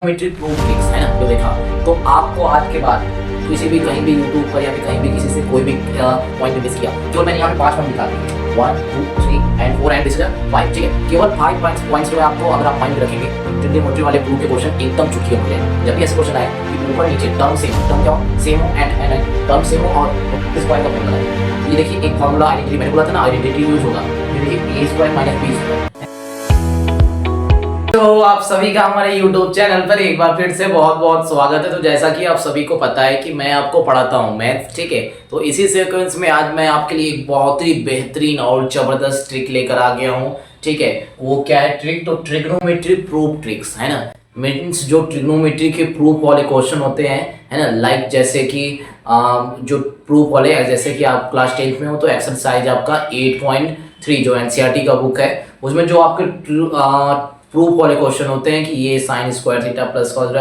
Trigonometry proof tricks है ना जो देखा। तो आपको आज के बाद किसी भी कहीं भी यूट्यूब पर या फिर कहीं भी किसी से कोई भी पॉइंट मिस किया, केवल मैंने यहाँ पे 5 पॉइंट लिखा दिए 1 2 3 एंड 4 एंड दिस इज 5। ठीक है, केवल 5 पॉइंट्स जो है आपको अगर आप माइंड में रखेंगे ट्रिग्नोमेट्री वाले प्रूफ के क्वेश्चन एकदम चुटकी हो जाएंगे। जब भी ऐसे क्वेश्चन आए कि ऊपर नीचे टर्म क्या सेम हो एंड टर्म सेम हो और इस पॉइंट का फॉर्मूला है। ये देखिए एक फॉर्मूला आइडेंटिटी मैंने बोला था ना, आइडेंटिटी यूज होगा। ये देखिए a² - b²। तो आप सभी का हमारे YouTube चैनल पर एक बार फिर से बहुत बहुत स्वागत है। तो जैसा कि आप सभी को पता है कि मैं आपको पढ़ाता हूँ मैथ, ठीक है। तो इसी सीक्वेंस में आज मैं आपके लिए एक बहुत ही बेहतरीन और जबरदस्त ट्रिक लेकर आ गया हूँ, ठीक है। वो क्या है ट्रिक? तो ट्रिग्नोमेट्री प्रूफ ट्रिक्स है ना, मीन्स जो ट्रिग्नोमेट्री के प्रूफ वाले क्वेश्चन होते हैं है ना, लाइक जैसे कि जो प्रूफ वाले जैसे कि आप क्लास 10th में हो तो एक्सरसाइज आपका 8.3 जो एनसीईआरटी का बुक है उसमें जो आपके प्रूफ वाले क्वेश्चन होते हैं कि ये sine square theta plus cos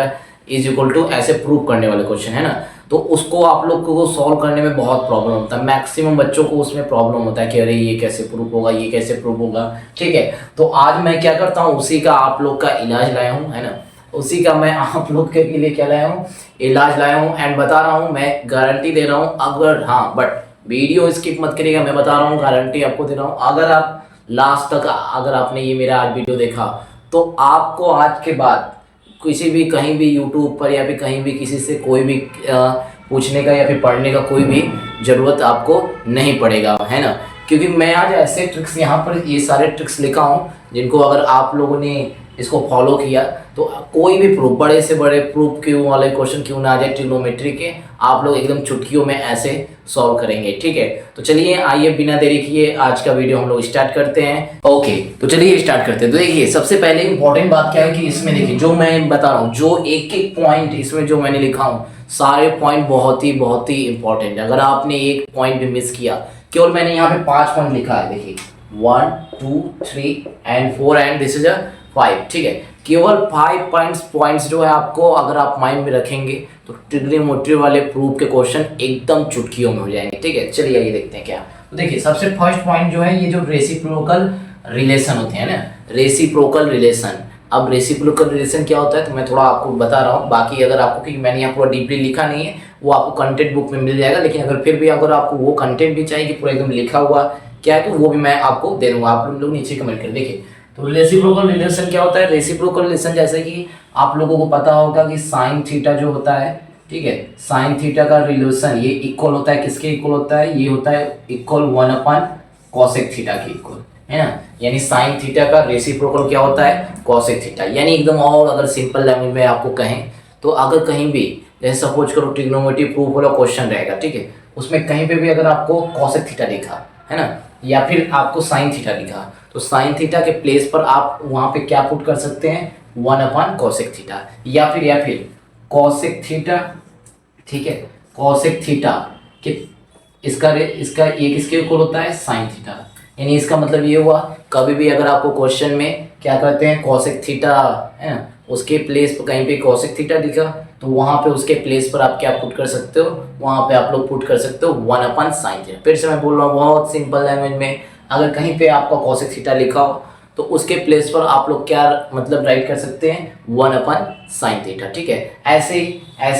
is equal to ऐसे प्रूफ करने वाले क्वेश्चन है ना। तो उसको आप लोग को सॉल्व करने में बहुत प्रॉब्लम होता है, मैक्सिमम बच्चों को उसमें प्रॉब्लम होता है कि अरे ये कैसे प्रूफ होगा, ये कैसे प्रूफ होगा, ठीक है। तो आज मैं क्या करता हूँ, उसी का आप लोग का इलाज लाया हूँ है ना, उसी का मैं आप लोग के लिए क्या लाया हूँ, इलाज लाया हूँ एंड बता रहा हूँ, मैं गारंटी दे रहा हूँ। अगर हाँ बट वीडियो स्किप मत करिएगा, मैं बता रहा हूँ, गारंटी आपको दे रहा हूँ। अगर आप लास्ट तक अगर आपने ये मेरा आज वीडियो देखा तो आपको आज के बाद किसी भी कहीं भी यूट्यूब पर या फिर कहीं भी किसी से कोई भी पूछने का या फिर पढ़ने का कोई भी ज़रूरत आपको नहीं पड़ेगा है ना। क्योंकि मैं आज ऐसे ट्रिक्स यहाँ पर ये सारे ट्रिक्स लिखा हूँ जिनको अगर आप लोगों ने इसको फॉलो किया तो कोई भी प्रूफ, बड़े से बड़े प्रूफ क्यों वाले क्वेश्चन क्यों ना आ जाए ट्रिग्नोमेट्री के, आप लोग एकदम चुटकियों में ऐसे सॉल्व करेंगे, ठीक है। तो चलिए आइए बिना देरी किए आज का वीडियो हम लोग स्टार्ट करते हैं। ओके तो चलिए स्टार्ट करते हैं। तो देखिए सबसे पहले इंपॉर्टेंट बात क्या है कि इसमें देखिए जो मैं बता रहा हूँ, जो एक एक पॉइंट इसमें जो मैंने लिखा हूँ सारे पॉइंट बहुत ही इंपॉर्टेंट है। अगर आपने एक पॉइंट भी मिस किया, केवल मैंने यहाँ पे 5 पॉइंट लिखा है, देखिए 1 2 3 एंड 4 एंड दिस इज 5, ठीक है। केवल 5 पॉइंट्स जो है आपको अगर आप माइंड में रखेंगे तो ट्रिग्नोमेट्री वाले प्रूफ के क्वेश्चन एकदम चुटकियों में हो जाएंगे, ठीक है। चलिए ये देखते हैं क्या। तो देखिए सबसे फर्स्ट पॉइंट जो है ये जो रेसिप्रोकल रिलेशन होते हैं ना, रेसिप्रोकल रिलेशन। अब रेसिप्रोकल रिलेशन क्या होता है तो मैं थोड़ा आपको बता रहा हूँ, बाकी अगर आपको, क्योंकि मैंने यहाँ पूरा डीपली लिखा नहीं है, वो आपको कंटेंट बुक में मिल जाएगा। लेकिन अगर फिर भी अगर आपको वो कंटेंट भी चाहिए कि पूरा एकदम लिखा हुआ क्या है तो वो भी मैं आपको दे दूँगा, आप लोग नीचे कमेंट कर। देखिए तो रेसिप्रोकल रिलेशन क्या होता है? रेसिप्रोकल रिलेशन जैसे कि आप लोगों को पता होगा कि साइन थीटा जो होता है, ठीक है, साइन थीटा का रिलेशन ये इक्वल होता है, किसके इक्वल होता है? ये होता है इक्वल 1 कॉसेक थीटा के इक्वल है ना। यानी साइन थीटा का रेसिप्रोकल क्या होता है? Cosec theta. यानी एकदम और अगर सिंपल लैंग्वेज में आपको कहें तो अगर कहीं भी जैसे सपोज करो ट्रिग्नोमेट्री प्रूफ वाला क्वेश्चन रहेगा, ठीक है, उसमें कहीं पे भी अगर आपको कॉसेक थीटा लिखा है ना या फिर आपको साइन थीटा लिखा तो साइन थीटा के प्लेस पर आप वहां पे क्या पुट कर सकते हैं? 1 कॉसेक थीटा या फिर कॉसेक थीटा, ठीक है, कॉसेक थीटा के इसका ये किसके इक्वल होता है? Sine theta. यानी इसका मतलब ये हुआ कभी भी अगर आपको क्वेश्चन में क्या करते हैं कॉसेक थीटा है ना, उसके प्लेस पर कहीं पे कॉसेक थीटा दिखा तो वहां पे उसके प्लेस पर आप क्या पुट कर सकते हो? वहां पे आप लोग पुट कर सकते हो 1 साइन थीटा। फिर से मैं बोल रहा हूँ बहुत सिंपल लैंग्वेज में, अगर कहीं पे आपका कॉसेक थीटा लिखा हो तो उसके प्लेस पर आप लोग क्या मतलब राइट कर सकते हैं? 1 साइन थीटा, ठीक है। ऐसे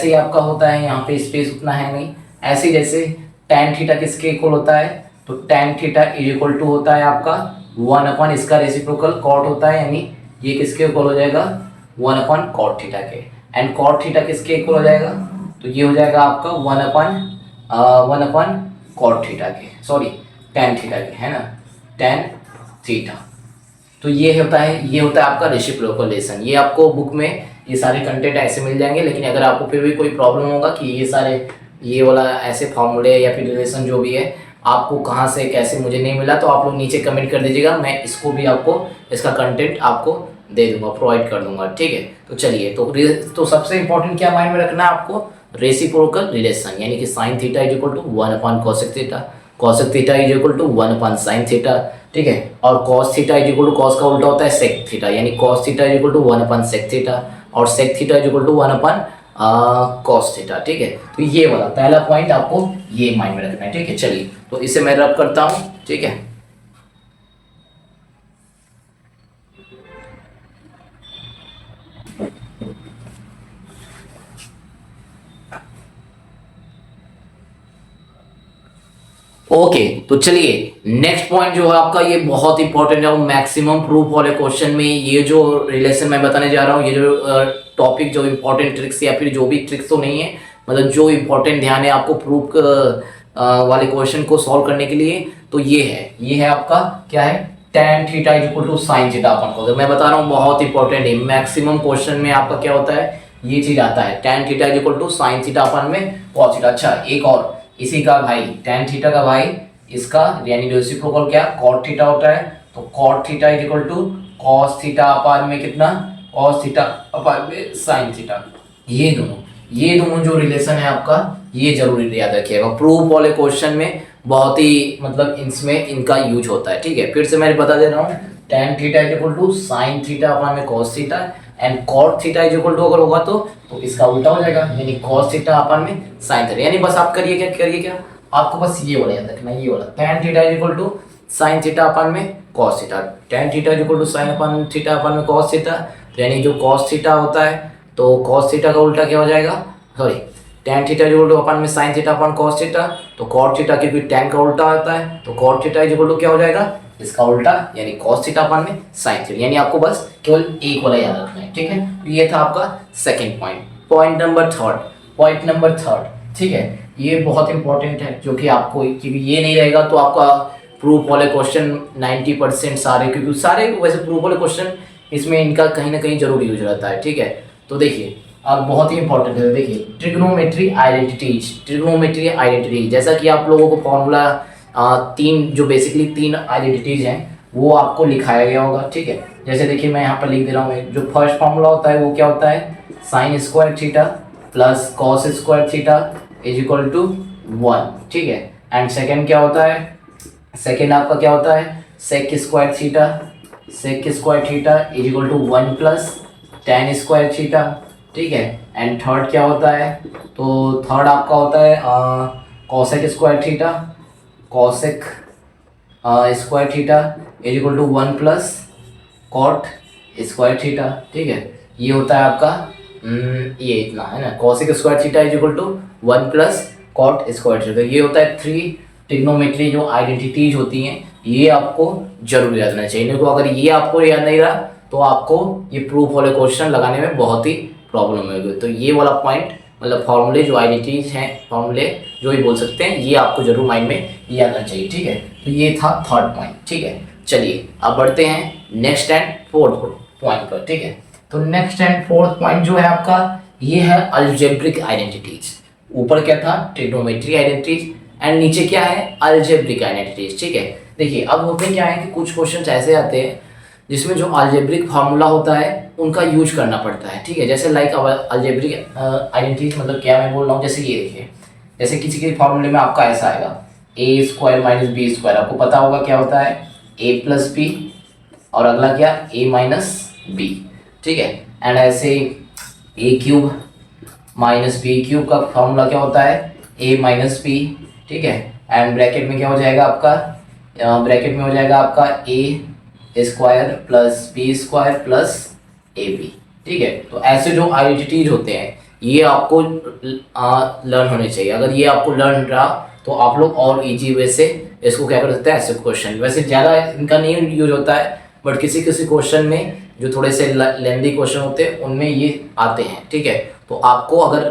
ही आपका होता है, यहाँ पे स्पेस उतना है नहीं। ऐसे जैसे tan थीटा किसके इक्वल होता है? तो tan theta is equal to होता है आपका 1 इसका रेसिप्रोकल कॉट होता है, यानी ये किसके इक्वल हो जाएगा? 1 कॉट थीटा के। एंड कॉट थीटा किसके इक्वल हो जाएगा? तो ये हो जाएगा आपका 1 कॉट थीटा के, सॉरी tan थीटा के है ना, tan थीटा। तो ये होता है आपका रेसिप्रोकल रिलेशन। ये आपको बुक में ये सारे कंटेंट ऐसे मिल जाएंगे। लेकिन अगर आपको फिर भी कोई प्रॉब्लम होगा कि ये सारे ये वाला ऐसे फॉर्मूले या फिर रिलेशन जो भी है आपको कहाँ से कैसे मुझे नहीं मिला तो आप लोग नीचे कमेंट कर दीजिएगा, मैं इसको भी आपको इसका कंटेंट आपको दे दूंगा, प्रोवाइड कर दूंगा, ठीक है। तो चलिए तो सबसे इंपॉर्टेंट क्या माइंड में रखना है आपको? रेसिप्रोकल रिलेशन, यानी कि sine theta is equal to 1 cosec theta, cosec theta is equal to 1 sine theta, ठीक है। और cos theta is equal to cos का उल्टा होता है सेक थीटा, यानी cos theta is equal to 1 sec theta और sec theta is equal to 1 cos theta, ठीक है। तो ये वाला पहला पॉइंट आपको ये माइंड में रखना है, ठीक है। चलिए तो इसे मैं रब करता हूँ, ठीक है। ओके तो चलिए नेक्स्ट पॉइंट जो है आपका ये बहुत इंपॉर्टेंट है, मैक्सिमम प्रूफ वाले क्वेश्चन में ये जो रिलेशन मैं बताने जा रहा हूँ, ये जो टॉपिक जो इंपॉर्टेंट ट्रिक्स या फिर जो भी ट्रिक्स तो नहीं है, मतलब जो इंपॉर्टेंट ध्यान है आपको प्रूफ वाले क्वेश्चन को सॉल्व करने के लिए, तो ये है आपका क्या है, tan theta is equal to sine theta अपन को। मैं बता रहा हूँ बहुत इंपॉर्टेंट है, मैक्सिमम क्वेश्चन में आपका क्या होता है, ये चीज आता है, tan theta is equal to sine theta अपन में cos थीटा। अच्छा एक और इसी का भाई tan थीटा का भाई इसका यानी रेसिप्रोकल क्या cot थीटा होता है, तो cot theta is equal to cos theta upon में कितना, cos थीटा अपान में sin थीटा। ये दोनों जो रिलेशन है आपका, ये जरूरी याद रखिएगा, प्रूफ वाले क्वेश्चन में बहुत ही मतलब इसमें इनका यूज होता है। ठीक है, फिर से मैं बता दे रहा हूँ, tan theta is equal to sine theta upon में cos theta and cot theta is equal to अगर होगा तो इसका उल्टा हो जाएगा, यानी cos थीटा अपान में sin थीटा। यानी बस आप करिए क्या आपको बस ये वाला याद रखना, ये वाला tan theta is equal to sine theta upon में cos theta, tan theta is equal to sine upon theta upon में cos थीटा। तो यानी जो cos थीटा होता है तो cos थीटा का उल्टा क्या हो जाएगा, sorry tan theta is equal to upon में sin theta upon cos theta, तो cot थीटा क्योंकि tan का उल्टा होता है तो cot theta is equal to क्या हो जाएगा, इसका उल्टा यानी cos थीटा अपान में sin थीटा। यानी आपको बस केवल एक वाला याद रखना है। ठीक है, तो ये था आपका second point. Point number third, ठीक है, ये बहुत इंपॉर्टेंट है, जो कि आपको क्योंकि ये नहीं रहेगा तो आपका प्रूफ वाले क्वेश्चन 90% सारे, क्योंकि सारे वैसे प्रूफ वाले क्वेश्चन इसमें इनका कहीं ना कहीं जरूर यूज रहता है। ठीक है, तो देखिए अब बहुत ही इंपॉर्टेंट है, देखिए ट्रिग्नोमेट्री आइडेंटिटीज, जैसा कि आप लोगों को फॉर्मूला तीन जो बेसिकली तीन आइडेंटिटीज हैं वो आपको लिखाया गया होगा। ठीक है, जैसे देखिए मैं यहाँ पर लिख दे रहा हूँ, जो फर्स्ट फॉर्मूला होता है वो क्या होता है, sine square theta plus cos square theta is equal to 1। ठीक है, एंड सेकेंड क्या होता है, सेकेंड आपका क्या होता है, sec square theta is equal to 1 plus tan square theta. ठीक है, एंड थर्ड क्या होता है, तो थर्ड आपका होता है cosec square theta is equal to 1 plus cot square theta. ठीक है, ये होता है आपका ये इतना है ना, cosec square theta is equal to 1 plus cot square theta. ये होता है 3 ट्रिग्नोमेट्री जो आइडेंटिटीज होती हैं, ये आपको जरूर याद रहना चाहिए। नहीं तो अगर ये आपको याद नहीं रहा तो आपको ये प्रूफ वाले क्वेश्चन लगाने में बहुत ही प्रॉब्लम होगी। तो ये वाला पॉइंट मतलब फॉर्मूले जो आइडेंटिटीज हैं, फॉर्मूले जो ही बोल सकते हैं, ये आपको जरूर माइंड में याद रखना चाहिए। ठीक है, तो ये था थर्ड पॉइंट। ठीक है, चलिए अब बढ़ते हैं नेक्स्ट एंड फोर्थ पॉइंट पर। ठीक है, तो नेक्स्ट एंड फोर्थ पॉइंट जो है आपका, ये है अलजेब्रिक आइडेंटिटीज। ऊपर क्या था, ट्रिग्नोमेट्री आइडेंटिटीज, एंड नीचे क्या है, अलजेब्रिक आइडेंटिटीज। ठीक है, देखिए अब होते क्या है कि कुछ क्वेश्चन ऐसे आते हैं जिसमें जो अलजेब्रिक फार्मूला होता है उनका यूज करना पड़ता है। ठीक है, जैसे लाइक अलजेब्रिक आइडेंटिटीज मतलब क्या मैं बोल रहा हूँ, जैसे ये देखिए, जैसे किसी के फार्मूले में आपका ऐसा आएगा ए स्क्वायर माइनस बी स्क्वायर, आपको पता होगा क्या होता है, ए प्लस बी और अगला क्या, ए माइनस बी। ठीक है, एंड ऐसे ए क्यूब माइनस बी क्यूब का फार्मूला क्या होता है, ए माइनस बी। ठीक है, एंड ब्रैकेट में क्या हो जाएगा आपका, ब्रैकेट में हो जाएगा आपका A square plus B square plus A B. ठीक है, तो ऐसे जो आइडेंटिटीज होते हैं ये आपको लर्न होने चाहिए। अगर ये आपको लर्न रहा तो आप लोग और इजी वे से इसको क्या कर सकते हैं, ऐसे क्वेश्चन, वैसे ज़्यादा इनका नहीं यूज होता है, बट किसी किसी क्वेश्चन में जो थोड़े से लेंदी क्वेश्चन होते हैं उनमें ये आते हैं। ठीक है, तो आपको अगर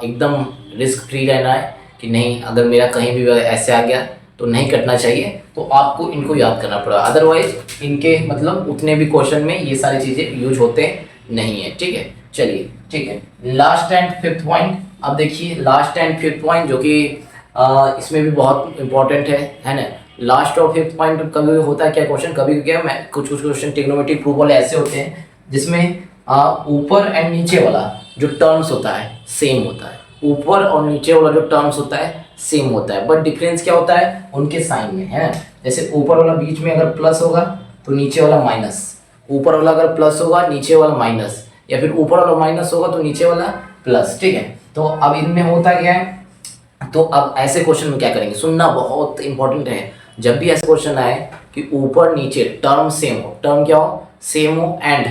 एकदम रिस्क फ्री रहना है कि नहीं, अगर मेरा कहीं भी ऐसे आ गया तो नहीं कटना चाहिए, तो आपको इनको याद करना पड़ेगा, अदरवाइज इनके मतलब उतने भी क्वेश्चन में ये सारी चीज़ें यूज होते नहीं है। ठीक है, चलिए ठीक है, लास्ट एंड फिफ्थ पॉइंट। अब देखिए लास्ट एंड फिफ्थ पॉइंट जो कि इसमें भी बहुत इंपॉर्टेंट है ना। लास्ट और फिफ्थ पॉइंट कभी होता है क्या क्वेश्चन, कभी क्या मैं कुछ क्वेश्चन ट्रिग्नोमेट्री प्रूफ वाले ऐसे होते हैं जिसमें ऊपर एंड नीचे वाला जो टर्म्स होता है सेम होता है, ऊपर और नीचे वाला जो टर्म्स होता है सेम होता है, बट डिफरेंस क्या होता है उनके साइन में, है ना। जैसे ऊपर वाला बीच में अगर प्लस होगा तो नीचे वाला माइनस, ऊपर वाला अगर प्लस होगा नीचे वाला माइनस, या फिर ऊपर वाला माइनस होगा तो नीचे वाला प्लस। ठीक है, तो अब इनमें होता क्या है, तो अब ऐसे क्वेश्चन में क्या करेंगे, सुनना बहुत इंपॉर्टेंट है। जब भी ऐसे क्वेश्चन आए कि ऊपर नीचे टर्म सेम हो, टर्म क्या हो, सेम हो, एंड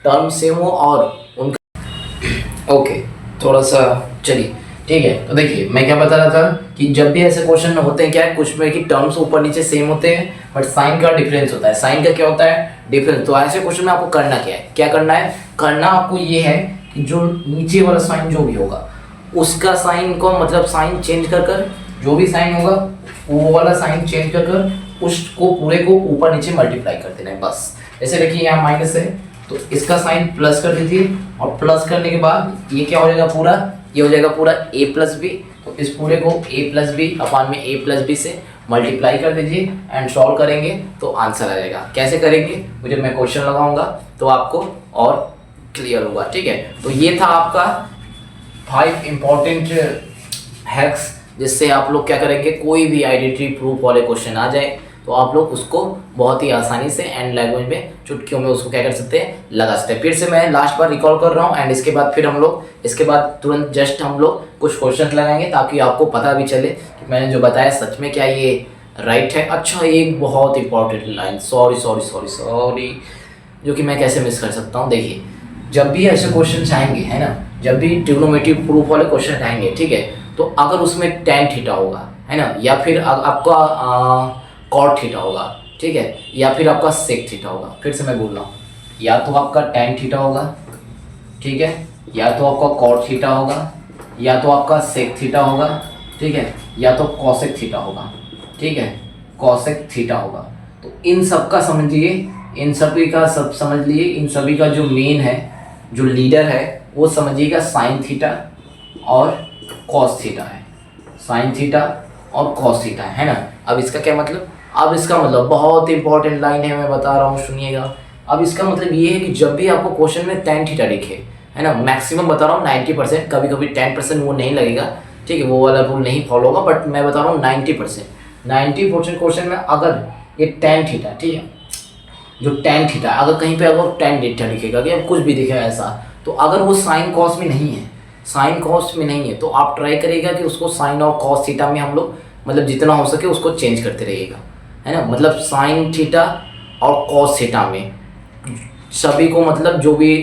टर्म सेम हो और उनका ओके थोड़ा सा चलिए ठीक है। तो देखिए मैं क्या बता रहा था कि जब भी ऐसे क्वेश्चन होते हैं क्या है, कुछ में कि टर्म्स ऊपर नीचे सेम होते हैं बट साइन का डिफरेंस होता है। साइन का क्या होता है? डिफरेंस। तो ऐसे क्वेश्चन में आपको करना क्या है, क्या करना है? करना आपको ये है कि जो नीचे वाला साइन जो भी होगा उसका साइन को मतलब साइन चेंज कर कर, जो भी साइन होगा वो वाला साइन चेंज कर कर उसको पूरे को ऊपर नीचे मल्टीप्लाई कर देना है बस। जैसे देखिए यहाँ माइनस है तो इसका साइन प्लस कर दीजिए और प्लस करने के बाद ये क्या हो जाएगा पूरा, ये हो जाएगा पूरा a प्लस बी। तो इस पूरे को a प्लस बी अपान में a प्लस बी से मल्टीप्लाई कर दीजिए एंड सॉल्व करेंगे तो आंसर आ जाएगा। कैसे करेंगे मुझे मैं क्वेश्चन लगाऊंगा तो आपको और क्लियर होगा। ठीक है, तो ये था आपका 5 इंपॉर्टेंट हैक्स जिससे आप लोग क्या करेंगे, कोई भी आइडेंटिटी प्रूफ वाले क्वेश्चन आ जाए तो आप लोग उसको बहुत ही आसानी से एंड लैंग्वेज में चुटकियों में उसको क्या कर सकते हैं, लगा सकते हैं। फिर से मैं लास्ट बार रिकॉल कर रहा हूँ एंड इसके बाद फिर हम लोग इसके बाद तुरंत जस्ट हम लोग कुछ क्वेश्चन लगाएंगे ताकि आपको पता भी चले कि मैंने जो बताया सच में क्या ये राइट है। अच्छा एक बहुत इंपॉर्टेंट लाइन, सॉरी जो कि मैं कैसे मिस कर सकता हूँ। देखिए जब भी ऐसे क्वेश्चन आएंगे है ना, जब भी ट्रिग्नोमेट्री प्रूफ वाले क्वेश्चन आएंगे ठीक है, तो अगर उसमें tan थीटा होगा है ना, या फिर आपका कॉट थीटा होगा ठीक है, या फिर आपका सेक थीटा होगा। फिर से मैं बोल रहा हूँ, या तो आपका tan थीटा होगा ठीक है, या तो आपका कॉट थीटा होगा, या तो आपका सेक थीटा होगा ठीक है, या तो कॉसेक थीटा होगा ठीक है, कॉसेक थीटा होगा। तो इन सब का समझिए, इन सभी का सब समझ लिए, इन सभी का जो मेन है, जो लीडर है वो समझिएगा साइन थीटा और कॉस थीटा है, साइन थीटा और कॉस थीटा है ना। अब इसका क्या मतलब, अब इसका मतलब बहुत इंपॉर्टेंट लाइन है, मैं बता रहा हूँ सुनिएगा। अब इसका मतलब ये है कि जब भी आपको क्वेश्चन में tan थीटा दिखे है ना, मैक्सिमम बता रहा हूँ 90%, कभी कभी 10% वो नहीं लगेगा ठीक है, वो वाला रूल नहीं फॉलो होगा, बट मैं बता रहा हूँ 90% क्वेश्चन में अगर ये tan थीटा ठीक है, जो tan थीटा अगर कहीं पे अगर tan थीटा दिखेगा या कुछ भी दिखेगा ऐसा, तो अगर वो साइन कॉस में नहीं है, साइन कॉस में नहीं है तो आप ट्राई करिएगा कि उसको साइन और कॉस थीटा में हम लोग मतलब जितना हो सके उसको चेंज करते रहिएगा है ना। मतलब साइन थीटा और कॉस थीटा में सभी को मतलब जो भी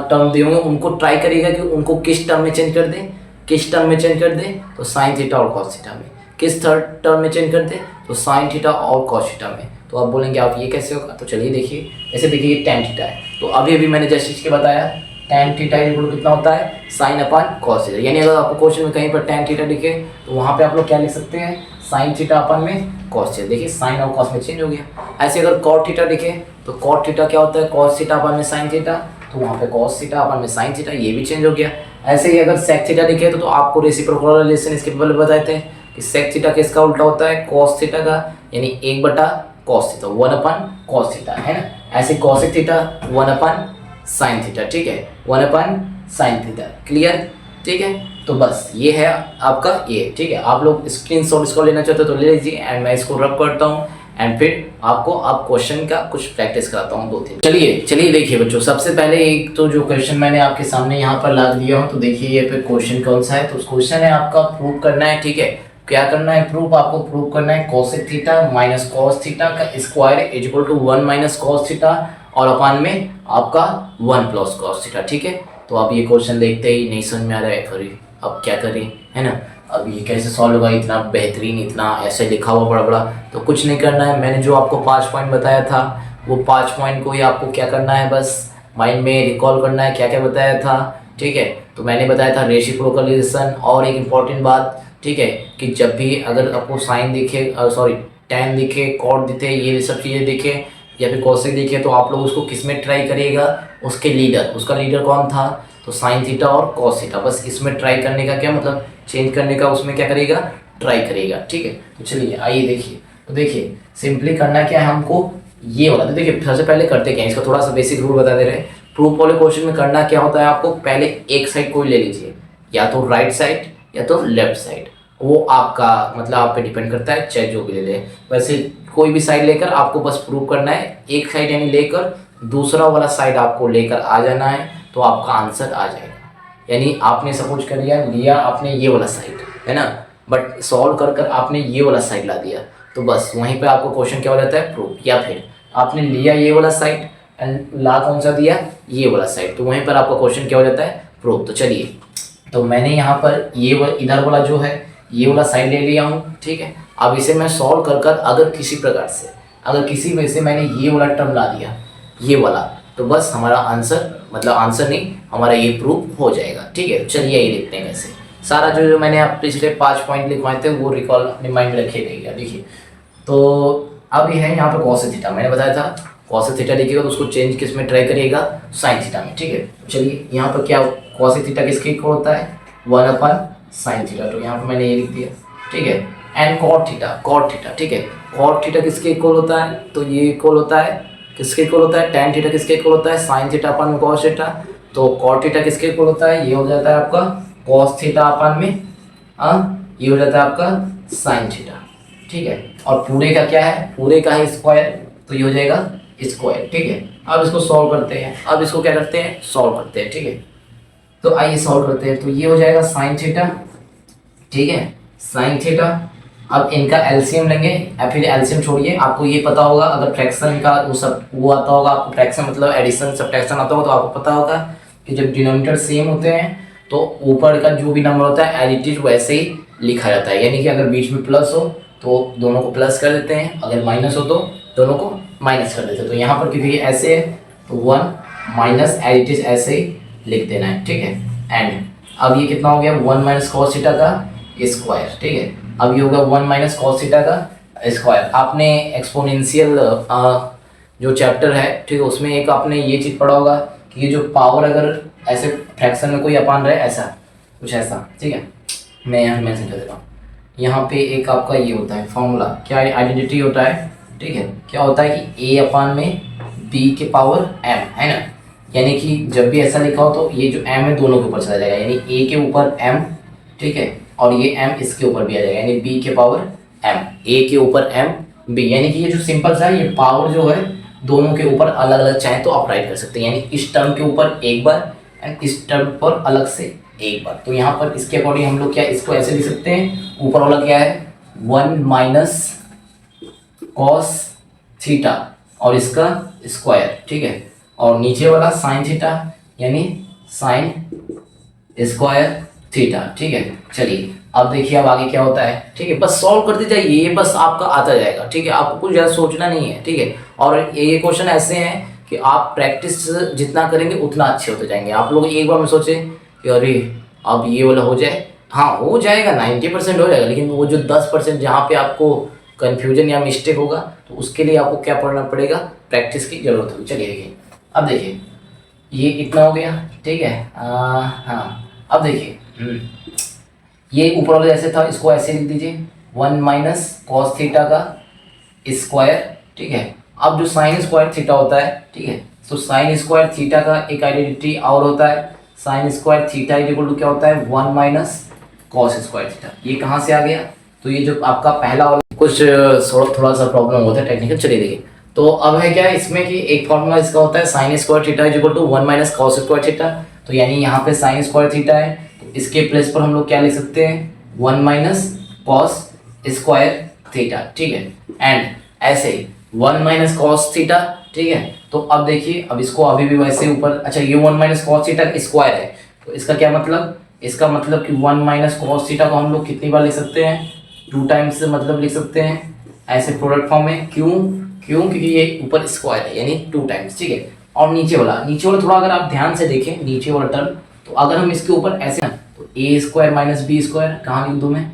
टर्म दिए होंगे उनको ट्राई करिएगा कि उनको किस टर्म में चेंज कर दें, किस टर्म में चेंज कर दें तो साइन थीटा और कॉस थीटा में, किस थर्ड टर्म में चेंज कर दें तो साइन थीटा और कॉस थीटा में। तो आप बोलेंगे आप ये कैसे होगा, तो चलिए देखिए, ऐसे देखिए ये tan थीटा है, तो अभी अभी मैंने जस्ट इसके बताया tan थीटा इक्वल कितना होता है, साइन अपान कॉस थीटा। यानी अगर आपको क्वेश्चन में कहीं पर tan थीटा दिखे तो वहाँ पे आप लोग क्या लिख सकते हैं, साइन थीटा अपान में कॉस थीटा। देखिए साइन और कॉस में चेंज हो गया। ऐसे अगर कॉट थीटा दिखे तो कॉट थीटा क्या होता है, कॉस थीटा अपान में साइन थीटा, तो वहाँ पे कॉस थीटा अपान में साइन थीटा, ये भी चेंज हो गया। ऐसे ही अगर सेक थीटा दिखे तो आपको रेसिप्रोकल रिलेशन इसके पहले बताए थे कि सेक थीटा किसका उल्टा होता है, कॉस थीटा का, यानी 1/cos थीटा 1/cos थीटा है ना। ऐसे कॉसेक थीटा 1/sin थीटा ठीक है, 1/sin थीटा। क्लियर ठीक है, तो बस ये है आपका ये ठीक है। आप लोग स्क्रीनशॉट इसको लेना चाहते हो तो ले लीजिए एंड मैं इसको रब करता हूँ एंड फिर आपको आप क्वेश्चन का कुछ प्रैक्टिस कराता हूँ 2-3। चलिए देखिए बच्चों, सबसे पहले एक तो जो क्वेश्चन मैंने आपके सामने यहाँ पर ला दिया हूँ, तो देखिए ये पे क्वेश्चन कौन सा है। तो क्वेश्चन है आपका प्रूव करना है ठीक है, क्या करना है प्रूफ, आपको प्रूव करना है cosec theta minus cos theta का square is equal to 1 minus cos theta और अपान में आपका 1 प्लस कॉस थीटा ठीक है। तो आप ये क्वेश्चन देखते ही नहीं समझ में आ रहा है, अरे अब क्या करें है ना, अब ये कैसे सॉल्व होगा, इतना बेहतरीन इतना ऐसे लिखा हुआ बड़ा बड़ा। तो कुछ नहीं करना है, मैंने जो आपको 5 पॉइंट बताया था वो 5 पॉइंट को ही आपको क्या करना है, बस माइंड में रिकॉल करना है क्या क्या बताया था ठीक है। तो मैंने बताया था रेसिप्रोकल रिलेशन, और एक इम्पॉर्टेंट बात ठीक है कि जब भी अगर आपको साइन दिखे tan दिखे, कॉट दिखे, ये सब चीज़ें दिखे या फिर कॉसेक दिखे तो आप लोग उसको किस में ट्राई करिएगा, उसके लीडर, उसका लीडर कौन था तो साइन थीटा और कॉस थीटा, बस इसमें ट्राई करने का क्या मतलब, चेंज करने का उसमें क्या करेगा, ट्राई करेगा ठीक है। तो चलिए आइए देखिए, तो देखिए सिंपली करना क्या है हमको, ये वाला तो देखिए सबसे पहले करते क्या है, इसका थोड़ा सा बेसिक रूल बता दे रहे हैं। प्रूफ वाले क्वेश्चन में करना क्या होता है, आपको पहले एक साइड कोई ले लीजिए, या तो राइट साइड या तो लेफ्ट साइड, वो आपका मतलब आप पे डिपेंड करता है, चाहे जो भी ले ले। वैसे कोई भी साइड लेकर आपको बस प्रूव करना है, एक साइड यानी लेकर दूसरा वाला साइड आपको लेकर आ जाना है तो आपका आंसर आ जाएगा। यानी आपने सपोज कर लिया आपने ये वाला साइड है ना, बट सॉल्व कर कर आपने ये वाला साइड ला दिया तो बस वहीं पे आपको क्वेश्चन क्या हो जाता है, प्रूफ। या फिर आपने लिया ये वाला साइड एंड ला कौन सा दिया, ये वाला साइड, तो वहीं पर आपका क्वेश्चन क्या हो जाता है, प्रूफ। तो चलिए तो मैंने यहाँ पर इधर वाला जो है ये वाला साइड ले लिया हूँ, ठीक है। अब इसे मैं सॉल्व कर कर अगर किसी प्रकार से, अगर किसी वजह से मैंने ये वाला टर्म ला दिया, ये वाला, तो बस हमारा आंसर, मतलब आंसर नहीं, हमारा ये प्रूफ हो जाएगा, ठीक है। चलिए ये देखते हैं कैसे। सारा जो मैंने आप पिछले 5 पॉइंट लिखवाए थे वो रिकॉल अपने माइंड में रखे रहेगा। देखिए तो अब ये है यहाँ पर कॉस थीटा, मैंने बताया था कॉस थीटा लिखिएगा तो उसको चेंज किस में ट्राई करिएगा, साइन थीटा में, ठीक है। चलिए यहाँ पर क्या कॉस थीटा किसके इक्वल होता है, 1/sin थीटा, तो यहाँ पर मैंने ये लिख दिया, ठीक है। एंड कॉट थीटा, ठीक है। कॉट थीटा किसके इक्वल होता है, तो ये इक्वल होता है किसके इक्वल होता है, tan थीटा किसके इक्वल होता है, sin थीटा अपन cos थीटा। तो cot थीटा किसके इक्वल होता है, ये हो जाता है आपका cos थीटा अपन में, ये हो जाता है आपका sin थीटा, ठीक है। और पूरे का क्या है, पूरे का है स्क्वायर, तो ये हो जाएगा स्क्वायर, ठीक है। अब इसको सॉल्व करते हैं, अब इसको क्या करते हैं, सॉल्व करते हैं, ठीक है। तो आइए सॉल्व करते हैं। तो ये हो जाएगा sin थीटा, ठीक है, sin थीटा। अब इनका एलसीएम लेंगे, या फिर एलसीएम छोड़िए, आपको ये पता होगा अगर फ्रैक्शन का वो आता होगा आपको, फ्रैक्शन मतलब एडिशन सब्ट्रैक्शन आता होगा, तो आपको पता होगा कि जब डिनोमिनेटर सेम होते हैं तो ऊपर का जो भी नंबर होता है एज इट इज वैसे ही लिखा जाता है। यानी कि अगर बीच में प्लस हो तो दोनों को प्लस कर देते हैं, अगर माइनस हो तो दोनों को माइनस कर देते हैं। तो यहाँ पर क्योंकि ऐसे है तो 1 माइनस एज इट इज ऐसे ही लिख देना है, ठीक है। एंड अब ये कितना हो गया, 1 माइनस कॉस थीटा का स्क्वायर, ठीक है। अब ये होगा 1 माइनस कॉस थीटा का स्क्वायर। आपने एक्सपोनेंशियल जो चैप्टर है, ठीक है, उसमें एक आपने ये चीज़ पढ़ा होगा कि ये जो पावर अगर ऐसे फ्रैक्शन में कोई अपान रहे, ऐसा कुछ ऐसा, ठीक है। मैं यहाँ मेंशन कर देता हूँ, यहाँ पे एक आपका ये होता है फॉर्मूला, क्या आइडेंटिटी होता है, ठीक है। क्या होता है कि a अपान में b के पावर m है ना, यानी कि जब भी ऐसा लिखा हो तो ये जो m है दोनों के ऊपर चला जाएगा, यानी a के ऊपर m, ठीक है, और ये m इसके ऊपर भी आ जाएगा, यानी b के पावर m, a के ऊपर m b, यानी कि ये जो सिंपल सा है ये पावर जो है दोनों के ऊपर अलग अलग चाहे तो आप राइट कर सकते हैं, यानी इस टर्म के ऊपर एक बार एंड इस टर्म पर अलग से एक बार। तो यहाँ पर इसके अकॉर्डिंग हम लोग क्या इसको ऐसे लिख सकते हैं, ऊपर वाला क्या है 1 माइनस कॉस थीटा और इसका स्क्वायर, ठीक है, और नीचे वाला साइन थीटा यानी साइन स्क्वायर थीटा, ठीक है। चलिए अब देखिए अब आगे क्या होता है, ठीक है, बस सॉल्व करते जाइए, ये बस आपका आता जाएगा, ठीक है, आपको कुछ ज़्यादा सोचना नहीं है, ठीक है। और ये क्वेश्चन ऐसे हैं कि आप प्रैक्टिस जितना करेंगे उतना अच्छे होते जाएंगे। आप लोग एक बार में सोचे कि अरे अब ये वाला हो जाए, हाँ हो जाएगा, 90% हो जाएगा, लेकिन वो जो 10% जहाँ पे आपको कन्फ्यूजन या मिस्टेक होगा तो उसके लिए आपको क्या पढ़ना पड़ेगा, प्रैक्टिस की जरूरत होगी। चलिए देखिए, अब देखिए ये इतना हो गया, ठीक है। हाँ अब देखिए ये ऊपर वाला जैसे था इसको ऐसे लिख दीजिए 1 माइनस कॉस थीटा का स्क्वायर, ठीक है। अब जो साइन स्क्वायर थीटा होता है, ठीक है, तो साइन स्क्वायर थीटा का एक आइडेंटिटी और होता है, sine square theta equal to क्या होता है 1 माइनस कॉस स्क्वायर थीटा। ये कहाँ से आ गया, तो ये जो आपका पहला वाला कुछ थोड़ा सा प्रॉब्लम होता है टेक्निकल। चलिए देखिए, तो अब है क्या इसमें कि एक फॉर्मूला इसका होता है sine square theta equal to 1 minus cos square theta. तो यानी यहाँ पे साइन स्क्वायर थीटा है तो इसके प्लेस पर हम लोग क्या लिख सकते हैं 1 माइनस कॉस स्क्वायर थीटा, ठीक है। एंड ऐसे ही 1 माइनस कॉस थीटा, ठीक है। तो अब देखिए अब इसको अभी भी वैसे ऊपर, अच्छा ये 1 माइनस कॉस थीटा स्क्वायर है तो इसका क्या मतलब, इसका मतलब कि 1 माइनस कॉस थीटा को हम लोग कितनी बार लिख सकते हैं, 2 टाइम्स मतलब लिख सकते हैं ऐसे प्रोडक्ट फॉर्म में। क्यों क्योंकि ये ऊपर स्क्वायर है यानी 2 टाइम्स, ठीक है। और नीचे वाला थोड़ा अगर आप ध्यान से देखें नीचे वाला टर्म, तो अगर हम इसके ऊपर ऐसे ना तो ए स्क्वायर माइनस बी स्क्वायर कहाँ लिख दूँ मैं,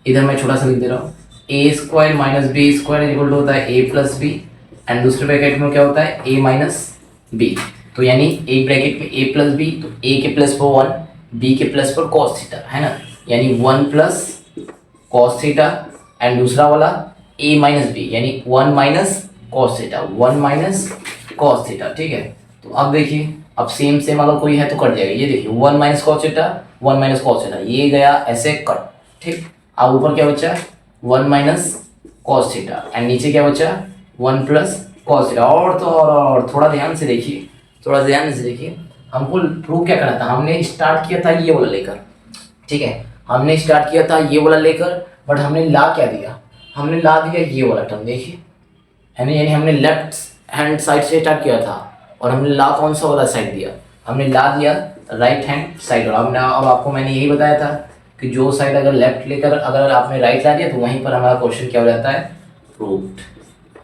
इधर मैं छोटा सा लिख दे रहा हूँ, A square minus B square equal to होता है ए प्लस बी, एंड दूसरे ब्रैकेट में क्या होता है ए माइनस बी। तो यानी एक ब्रैकेट में ए प्लस बी, तो ए के प्लस पर 1, बी के प्लस पर कॉस थीटा है ना, यानी 1 प्लस कॉस थीटा, एंड दूसरा वाला ए माइनस बी यानी 1 minus cos theta, 1 minus cos theta, ठीक है। तो अब देखिए अब सेम अगर कोई है तो कट जाएगा, ये देखिए 1 minus cos theta 1 minus cos theta, ये गया ऐसे कट, ठीक। अब ऊपर क्या बचा 1 माइनस कॉस थीटा एंड नीचे क्या बचा 1 प्लस कॉस थीटा। और तो और थोड़ा ध्यान से देखिए, हमको प्रूव क्या करना था, हमने स्टार्ट किया था ये वाला लेकर, ठीक है, हमने स्टार्ट किया था ये वाला लेकर, बट हमने ला क्या दिया, हमने ला दिया ये वाला टर्म, देखिए यानी हमने लेफ्ट हैंड साइड से स्टार्ट किया था और हमने ला कौन सा वाला साइड दिया, हमने ला दिया राइट हैंड साइड। अब आपको मैंने यही बताया था कि जो साइड अगर लेफ्ट लेकर अगर आपने राइट ला दिया तो वहीं पर हमारा क्वेश्चन क्या हो जाता है, प्रूव्ड।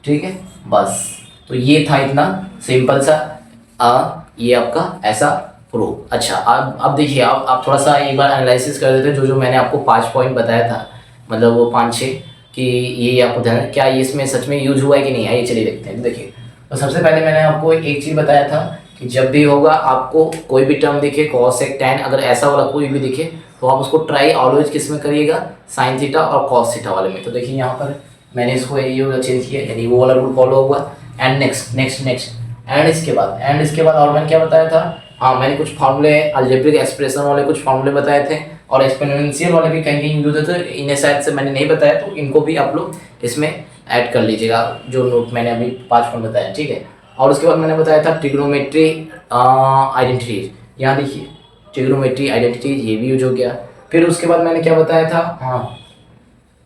ठीक है, बस। तो ये था इतना सिंपल सा ये आपका ऐसा प्रूव। अच्छा, अब देखिए, आप थोड़ा सा एक बार एनालिसिस कर देते, जो मैंने आपको 5 पॉइंट बताया था, मतलब वो 5-6 कि ये आपको ध्यान, क्या ये इसमें सच में यूज हुआ है कि नहीं है, ये चलिए देखते हैं। देखिए, तो सबसे पहले मैंने आपको एक चीज़ बताया था कि जब भी होगा आपको कोई भी टर्म दिखे, cos sec tan, अगर ऐसा वाला कोई भी दिखे तो आप उसको ट्राई ऑलवेज किस में करिएगा, साइन थीटा और कॉस थीटा वाले में। तो देखिए यहाँ पर मैंने इसको ये वाला चेंज किया, यानी वो वाला रूल फॉलो हुआ। And next next next and इसके बाद और मैंने क्या बताया था, हाँ मैंने कुछ फार्मूले, अलजेब्रिक एक्सप्रेशन वाले कुछ फार्मूले बताए थे, और एक्सपोनेंशियल वाले भी कहीं कहीं यूज होते थे। इन्हें शायद से मैंने नहीं बताया, तो इनको भी आप लोग इसमें ऐड कर लीजिएगा, जो नोट मैंने अभी 5 पॉइंट बताया। ठीक है, और उसके बाद मैंने बताया था ट्रिग्नोमेट्री आइडेंटिटीज। यहाँ देखिए, ट्रिग्नोमेट्री आइडेंटिटीज ये भी यूज हो गया। फिर उसके बाद मैंने क्या बताया था, हाँ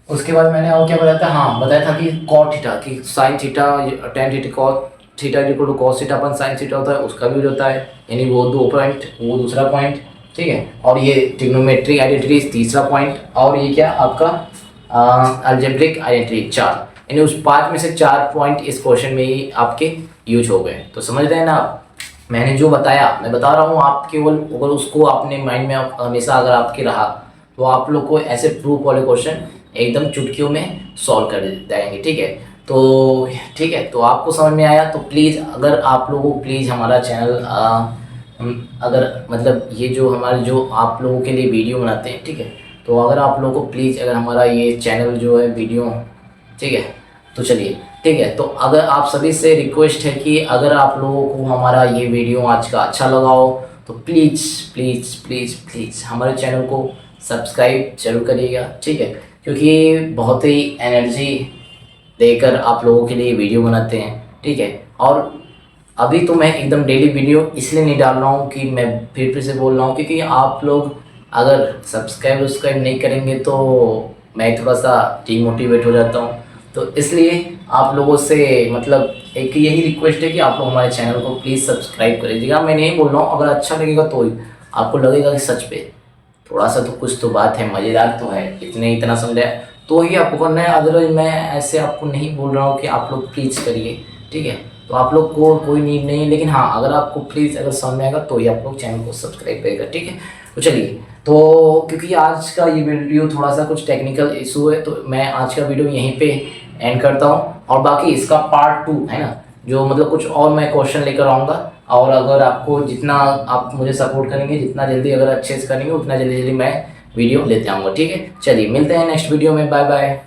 उसके बाद मैंने और क्या बताया था, हाँ बताया था कि कॉट थीटा, कि sine theta tan theta cot theta equal to cos theta upon sine theta होता है, उसका भी यूज होता है। यानी वो 2 पॉइंट, वो दूसरा पॉइंट। ठीक है, और ये ट्रिग्नोमेट्री आइडेंटिटीज तीसरा पॉइंट, और ये क्या आपका अलजेब्रिक आइडेंटिटी 4। यानी उस 5 में से 4 पॉइंट इस क्वेश्चन में ही आपके यूज हो गए। तो समझ रहे हैं ना आप, मैंने जो बताया मैं बता रहा हूँ, आप केवल अगर उसको अपने माइंड में हमेशा अगर आपके रहा तो आप लोग को ऐसे प्रूफ वाले क्वेश्चन एकदम चुटकियों में सॉल्व कर जाएंगे। ठीक है, तो ठीक है, तो आपको समझ में आया तो प्लीज़, अगर आप लोगों को प्लीज़ हमारा चैनल अगर मतलब ये जो हमारे जो आप लोगों के लिए वीडियो बनाते हैं, ठीक है, तो अगर आप लोगों को प्लीज़ अगर हमारा ये चैनल जो है वीडियो, ठीक है, तो चलिए ठीक है, तो अगर आप सभी से रिक्वेस्ट है कि अगर आप लोगों को हमारा ये वीडियो आज का अच्छा लगा हो तो प्लीज़ प्लीज़ प्लीज़ प्लीज़ हमारे चैनल को सब्सक्राइब जरूर करिएगा। ठीक है, क्योंकि बहुत ही एनर्जी देकर आप लोगों के लिए वीडियो बनाते हैं। ठीक है, और अभी तो मैं एकदम डेली वीडियो इसलिए नहीं डाल रहा हूँ कि मैं फिर से बोल रहा हूँ, क्योंकि आप लोग अगर सब्सक्राइब नहीं करेंगे तो मैं थोड़ा सा डीमोटिवेट हो जाता हूँ। तो इसलिए आप लोगों से मतलब एक यही रिक्वेस्ट है कि आप लोग हमारे चैनल को प्लीज़ सब्सक्राइब करिएगा। मैं नहीं बोल रहा हूँ, अगर अच्छा लगेगा तो आपको लगेगा कि सच पे थोड़ा सा तो कुछ तो बात है, मज़ेदार तो है, इतना समझा तो ही आपको करना है। अदरवाइज मैं ऐसे आपको नहीं बोल रहा हूँ कि आप लोग प्लीज़ करिए। ठीक है, तो आप लोग को कोई नीड नहीं है, लेकिन हाँ अगर आपको प्लीज़ अगर समझ में आएगा तो ही आप लोग चैनल को सब्सक्राइब करेगा। ठीक है, तो चलिए, तो क्योंकि आज का ये वीडियो थोड़ा सा कुछ टेक्निकल इशू है, तो मैं आज का वीडियो यहीं पे एंड करता हूँ, और बाकी इसका पार्ट 2 है ना, जो मतलब कुछ और मैं क्वेश्चन लेकर आऊँगा। और अगर आपको जितना आप मुझे सपोर्ट करेंगे, जितना जल्दी अगर अच्छे से करेंगे, उतना जल्दी मैं वीडियो लेते आऊँगा। ठीक है, चलिए मिलते हैं नेक्स्ट वीडियो में, बाय बाय।